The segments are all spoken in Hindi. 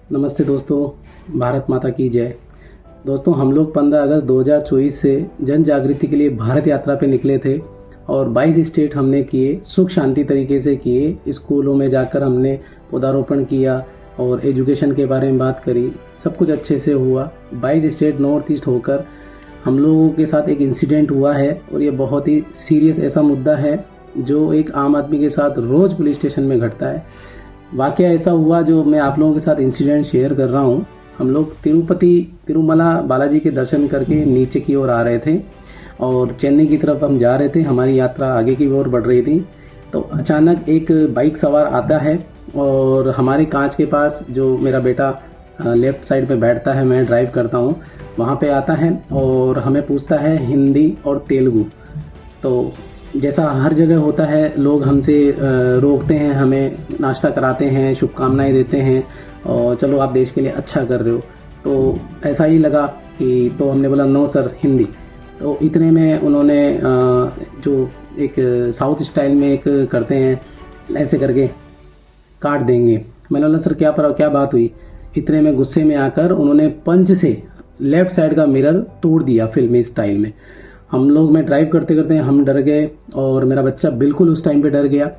नमस्ते दोस्तों, भारत माता की जय। दोस्तों, हम लोग 15 अगस्त 2024 से जन जागृति के लिए भारत यात्रा पे निकले थे और 22 स्टेट हमने किए, सुख शांति तरीके से किए। स्कूलों में जाकर हमने पौधारोपण किया और एजुकेशन के बारे में बात करी। सब कुछ अच्छे से हुआ। 22 स्टेट नॉर्थ ईस्ट होकर हम लोगों के साथ एक इंसिडेंट हुआ है और ये बहुत ही सीरियस ऐसा मुद्दा है जो एक आम आदमी के साथ रोज़ पुलिस स्टेशन में घटता है। वाकया ऐसा हुआ जो मैं आप लोगों के साथ इंसिडेंट शेयर कर रहा हूँ। हम लोग तिरुमला बालाजी के दर्शन करके नीचे की ओर आ रहे थे और चेन्नई की तरफ हम जा रहे थे। हमारी यात्रा आगे की ओर बढ़ रही थी तो अचानक एक बाइक सवार आता है और हमारे कांच के पास, जो मेरा बेटा लेफ़्ट साइड पे बैठता है, मैं ड्राइव करता हूँ, वहाँ पे आता है और हमें पूछता है हिंदी और तेलुगु। तो जैसा हर जगह होता है, लोग हमसे रोकते हैं, हमें नाश्ता कराते हैं, शुभकामनाएं देते हैं और चलो आप देश के लिए अच्छा कर रहे हो। तो ऐसा ही लगा कि तो हमने बोला नो सर, हिंदी। तो इतने में उन्होंने जो एक साउथ स्टाइल में एक करते हैं, ऐसे करके काट देंगे। मैंने बोला सर क्या बात हुई। इतने में गुस्से में आकर उन्होंने पंच से लेफ़्ट साइड का मिरर तोड़ दिया फिल्मी स्टाइल में। हम लोग में ड्राइव करते करते हम डर गए और मेरा बच्चा बिल्कुल उस टाइम पे डर गया।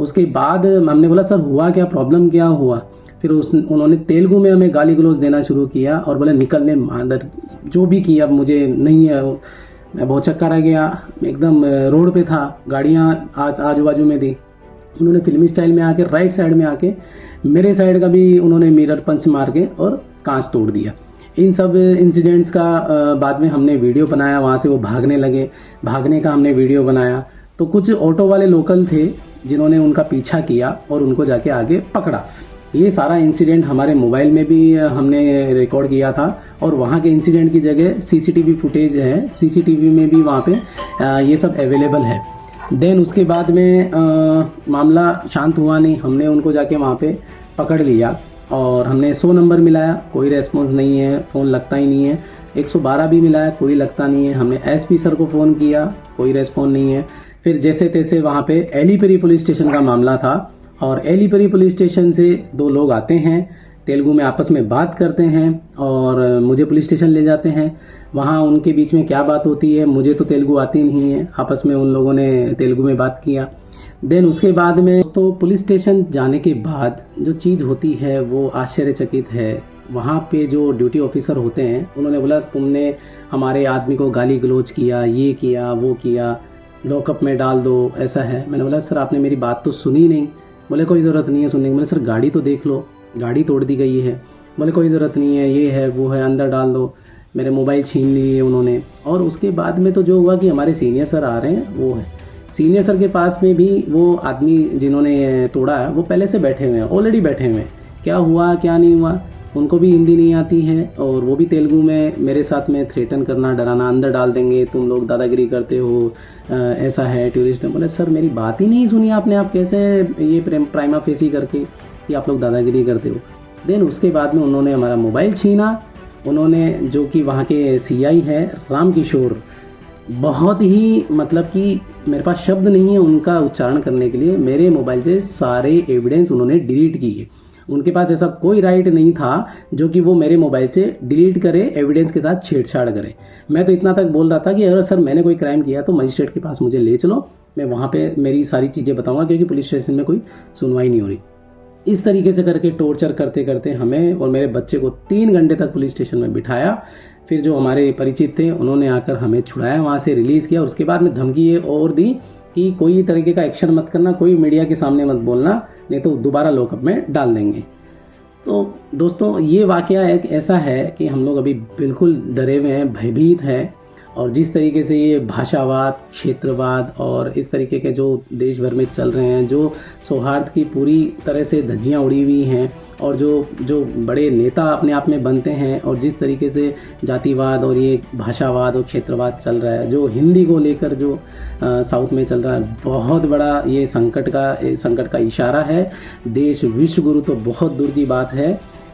उसके बाद हमने बोला सर हुआ क्या, प्रॉब्लम क्या हुआ। फिर उन्होंने तेलुगु में हमें गाली गलौज देना शुरू किया और बोले निकलने मादर, जो भी किया मुझे नहीं है। मैं बहुत चक्कर आ गया, एकदम रोड पे था, गाड़ियाँ आजू बाजू में थी। उन्होंने फिल्मी स्टाइल में आके राइट साइड में आके मेरे साइड का भी उन्होंने मिरर पंच मार के और कांच तोड़ दिया। इन सब इंसिडेंट्स का बाद में हमने वीडियो बनाया। वहाँ से वो भागने लगे, भागने का हमने वीडियो बनाया। तो कुछ ऑटो वाले लोकल थे जिन्होंने उनका पीछा किया और उनको जाके आगे पकड़ा। ये सारा इंसिडेंट हमारे मोबाइल में भी हमने रिकॉर्ड किया था और वहाँ के इंसिडेंट की जगह सीसीटीवी फुटेज है, सीसीटीवी में भी वहाँ पे ये सब अवेलेबल है। देन उसके बाद में मामला शांत हुआ नहीं। हमने उनको जाके वहाँ पे पकड़ लिया और हमने 100 नंबर मिलाया, कोई रेस्पॉन्स नहीं है, फ़ोन लगता ही नहीं है। 112 भी मिलाया, कोई लगता नहीं है। हमने एसपी सर को फ़ोन किया, कोई रेस्पॉन्स नहीं है। फिर जैसे तैसे वहाँ पे एलीपेरी पुलिस स्टेशन का मामला था और एलीपेरी पुलिस स्टेशन से 2 लोग आते हैं, तेलुगु में आपस में बात करते हैं और मुझे पुलिस स्टेशन ले जाते हैं। वहाँ उनके बीच में क्या बात होती है, मुझे तो तेलुगु आती नहीं है, आपस में उन लोगों ने तेलुगु में बात किया। देन उसके बाद में तो पुलिस स्टेशन जाने के बाद जो चीज़ होती है वो आश्चर्यचकित है। वहाँ पे जो ड्यूटी ऑफिसर होते हैं उन्होंने बोला तुमने हमारे आदमी को गाली गलौज किया, ये किया, वो किया, लॉकअप में डाल दो, ऐसा है। मैंने बोला सर आपने मेरी बात तो सुनी नहीं। बोले कोई ज़रूरत नहीं है सुनने की। बोले सर गाड़ी तो देख लो, गाड़ी तोड़ दी गई है। बोले कोई ज़रूरत नहीं है, ये है वो है, अंदर डाल दो। मेरे मोबाइल छीन लिए उन्होंने। और उसके बाद में तो जो हुआ कि हमारे सीनियर सर आ रहे हैं, वो है सीनियर सर के पास में भी वो आदमी जिन्होंने तोड़ा है वो पहले से बैठे हुए हैं, ऑलरेडी बैठे हुए हैं। क्या हुआ क्या नहीं हुआ, उनको भी हिंदी नहीं आती है और वो भी तेलुगु में मेरे साथ में थ्रेटन करना, डराना, अंदर डाल देंगे, तुम लोग दादागिरी करते हो, ऐसा है टूरिस्ट। बोले सर मेरी बात ही नहीं सुनी आपने, आप कैसे ये प्राइमा फेसी करके कि आप लोग दादागिरी करते हो। देन उसके बाद में उन्होंने हमारा मोबाइल छीना। उन्होंने, जो कि वहाँ के सीआई है राम किशोर, बहुत ही मतलब कि मेरे पास शब्द नहीं है उनका उच्चारण करने के लिए, मेरे मोबाइल से सारे एविडेंस उन्होंने डिलीट किए। उनके पास ऐसा कोई राइट नहीं था जो कि वो मेरे मोबाइल से डिलीट करे, एविडेंस के साथ छेड़छाड़ करे। मैं तो इतना तक बोल रहा था कि अगर सर मैंने कोई क्राइम किया तो मजिस्ट्रेट के पास मुझे ले चलो, मैं वहाँ पे मेरी सारी चीज़ें बताऊँगा, क्योंकि पुलिस स्टेशन में कोई सुनवाई नहीं हो रही। इस तरीके से करके टॉर्चर करते करते हमें और मेरे बच्चे को 3 घंटे तक पुलिस स्टेशन में बिठाया। फिर जो हमारे परिचित थे उन्होंने आकर हमें छुड़ाया, वहाँ से रिलीज़ किया। और उसके बाद में धमकी ये और दी कि कोई तरीके का एक्शन मत करना, कोई मीडिया के सामने मत बोलना, नहीं तो दोबारा लॉकअप में डाल देंगे। तो दोस्तों ये वाकया एक ऐसा है कि हम लोग अभी बिल्कुल डरे हुए हैं, भयभीत हैं। और जिस तरीके से ये भाषावाद, क्षेत्रवाद और इस तरीके के जो देश भर में चल रहे हैं, जो सौहार्द की पूरी तरह से धज्जियाँ उड़ी हुई हैं और जो बड़े नेता अपने आप में बनते हैं, और जिस तरीके से जातिवाद और ये भाषावाद और क्षेत्रवाद चल रहा है, जो हिंदी को लेकर जो साउथ में चल रहा है, बहुत बड़ा ये संकट का इशारा है। देश विश्व गुरु तो बहुत दूर की बात है,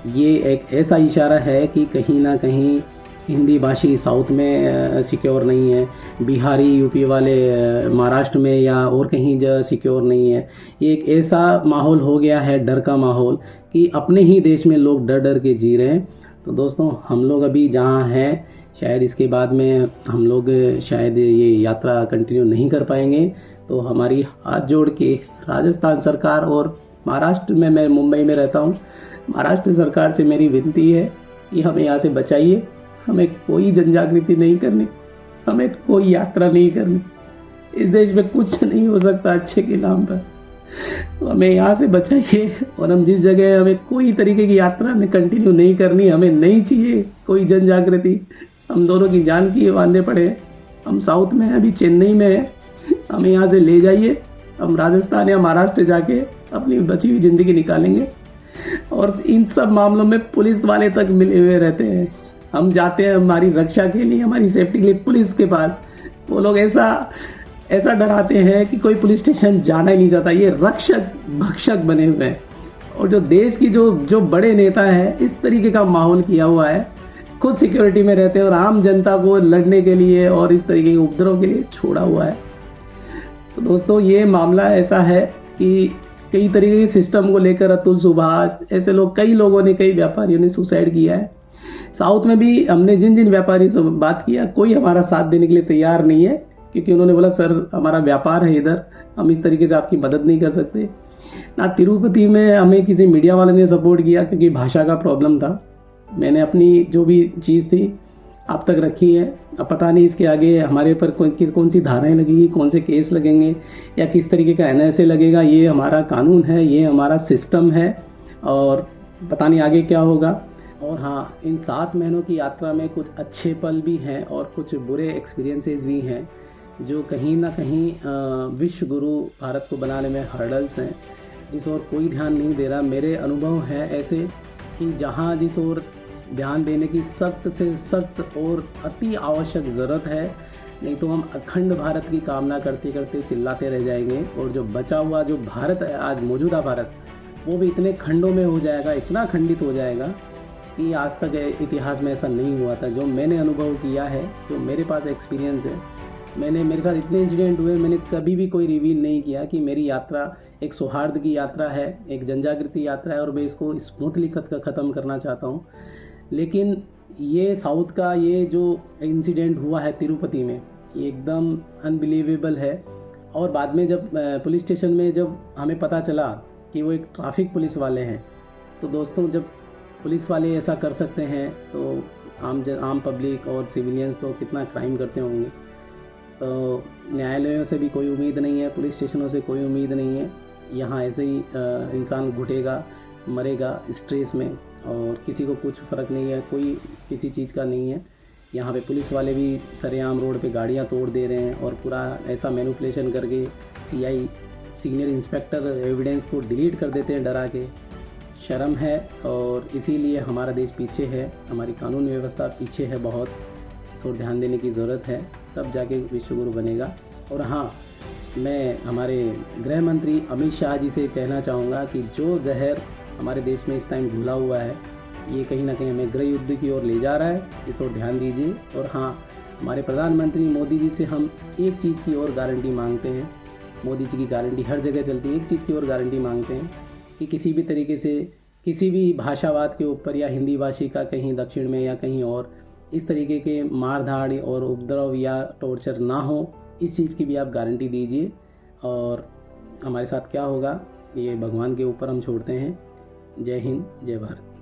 ये एक ऐसा इशारा है कि कहीं ना कहीं हिंदी भाषी साउथ में सिक्योर नहीं है, बिहारी यूपी वाले महाराष्ट्र में या और कहीं सिक्योर नहीं है। ये एक ऐसा माहौल हो गया है, डर का माहौल, कि अपने ही देश में लोग डर डर के जी रहे हैं। तो दोस्तों हम लोग अभी जहाँ हैं, शायद इसके बाद में हम लोग शायद ये यात्रा कंटिन्यू नहीं कर पाएंगे। तो हमारी हाथ जोड़ के राजस्थान सरकार और महाराष्ट्र में, मैं मुंबई में रहता हूँ, महाराष्ट्र सरकार से मेरी विनती है कि हमें यहाँ से बचाइए। हमें कोई जन जागृति नहीं करनी, हमें कोई यात्रा नहीं करनी। इस देश में कुछ नहीं हो सकता अच्छे के नाम पर। तो हमें यहाँ से बचाइए, और हम जिस जगह हैं, हमें कोई तरीके की यात्रा कंटिन्यू नहीं करनी। हमें नहीं चाहिए कोई जन जागृति। हम दोनों की जान की बांधे पड़े हैं। हम साउथ में हैं, अभी चेन्नई में हैं। हमें यहाँ से ले जाइए, हम राजस्थान या महाराष्ट्र जाके अपनी बची हुई ज़िंदगी निकालेंगे। और इन सब मामलों में पुलिस वाले तक मिले हुए रहते हैं। हम जाते हैं हमारी रक्षा के लिए, हमारी सेफ्टी के लिए पुलिस के पास। वो लोग ऐसा डराते हैं कि कोई पुलिस स्टेशन जाना ही नहीं चाहता। ये रक्षक भक्षक बने हुए हैं। और जो देश की जो बड़े नेता है, इस तरीके का माहौल किया हुआ है, खुद सिक्योरिटी में रहते हैं और आम जनता को लड़ने के लिए और इस तरीके के उपद्रव के लिए छोड़ा हुआ है। तो दोस्तों ये मामला ऐसा है कि कई तरीके के सिस्टम को लेकर अतुल सुभाष, ऐसे लोग, कई लोगों ने, कई व्यापारियों ने सुसाइड किया है। साउथ में भी हमने जिन व्यापारियों से बात किया, कोई हमारा साथ देने के लिए तैयार नहीं है, क्योंकि उन्होंने बोला सर हमारा व्यापार है इधर, हम इस तरीके से आपकी मदद नहीं कर सकते। ना तिरुपति में हमें किसी मीडिया वाले ने सपोर्ट किया, क्योंकि भाषा का प्रॉब्लम था। मैंने अपनी जो भी चीज़ थी आप तक रखी है। अब पता नहीं इसके आगे हमारे ऊपर कौन सी धाराएं लगेगी, कौन से केस लगेंगे, या किस तरीके का NSA लगेगा। ये हमारा कानून है, ये हमारा सिस्टम है, और पता नहीं आगे क्या होगा। और हाँ, इन 7 महीनों की यात्रा में कुछ अच्छे पल भी हैं और कुछ बुरे एक्सपीरियंसेस भी हैं, जो कहीं ना कहीं विश्व गुरु भारत को बनाने में हर्डल्स हैं, जिस ओर कोई ध्यान नहीं दे रहा। मेरे अनुभव हैं ऐसे कि जहाँ जिस ओर ध्यान देने की सख्त से सख्त और अति आवश्यक ज़रूरत है, नहीं तो हम अखंड भारत की कामना करते करते चिल्लाते रह जाएंगे। और जो बचा हुआ जो भारत है आज, मौजूदा भारत, वो भी इतने खंडों में हो जाएगा, इतना खंडित हो जाएगा कि आज तक इतिहास में ऐसा नहीं हुआ था। जो मैंने अनुभव किया है, जो मेरे पास एक्सपीरियंस है, मेरे साथ इतने इंसिडेंट हुए, मैंने कभी भी कोई रिवील नहीं किया कि मेरी यात्रा एक सौहार्द की यात्रा है, एक जनजागृति यात्रा है, और मैं इसको स्मूथली ख़त्म करना चाहता हूँ। लेकिन ये साउथ का ये जो इंसिडेंट हुआ है तिरुपति में, ये एकदम अनबिलीवेबल है। और बाद में जब पुलिस स्टेशन में जब हमें पता चला कि वो एक ट्रैफिक पुलिस वाले हैं, तो दोस्तों जब पुलिस वाले ऐसा कर सकते हैं तो आम पब्लिक और सिविलियंस तो कितना क्राइम करते होंगे। तो न्यायालयों से भी कोई उम्मीद नहीं है, पुलिस स्टेशनों से कोई उम्मीद नहीं है। यहाँ ऐसे ही इंसान घुटेगा, मरेगा स्ट्रेस में, और किसी को कुछ फ़र्क नहीं है, कोई किसी चीज़ का नहीं है। यहाँ पे पुलिस वाले भी सरेआम रोड पे गाड़ियाँ तोड़ दे रहे हैं, और पूरा ऐसा मैनिपुलेशन करके CI सीनियर इंस्पेक्टर एविडेंस को डिलीट कर देते हैं डरा के। शर्म है, और इसीलिए हमारा देश पीछे है, हमारी कानून व्यवस्था पीछे है बहुत। इस ओर ध्यान देने की ज़रूरत है, तब जाके विश्वगुरु बनेगा। और हाँ, मैं हमारे गृह मंत्री अमित शाह जी से कहना चाहूँगा कि जो जहर हमारे देश में इस टाइम घुला हुआ है, ये कहीं ना कहीं हमें गृह युद्ध की ओर ले जा रहा है। इस ओर ध्यान दीजिए। और हाँ, हमारे प्रधानमंत्री मोदी जी से हम एक चीज़ की और गारंटी मांगते हैं। मोदी जी की गारंटी हर जगह चलती है, एक चीज़ की और गारंटी मांगते हैं कि किसी भी तरीके से किसी भी भाषावाद के ऊपर, या हिंदी भाषी का कहीं दक्षिण में या कहीं और इस तरीके के मारधाड़ और उपद्रव या टॉर्चर ना हो, इस चीज़ की भी आप गारंटी दीजिए। और हमारे साथ क्या होगा ये भगवान के ऊपर हम छोड़ते हैं। जय हिंद, जय भारत।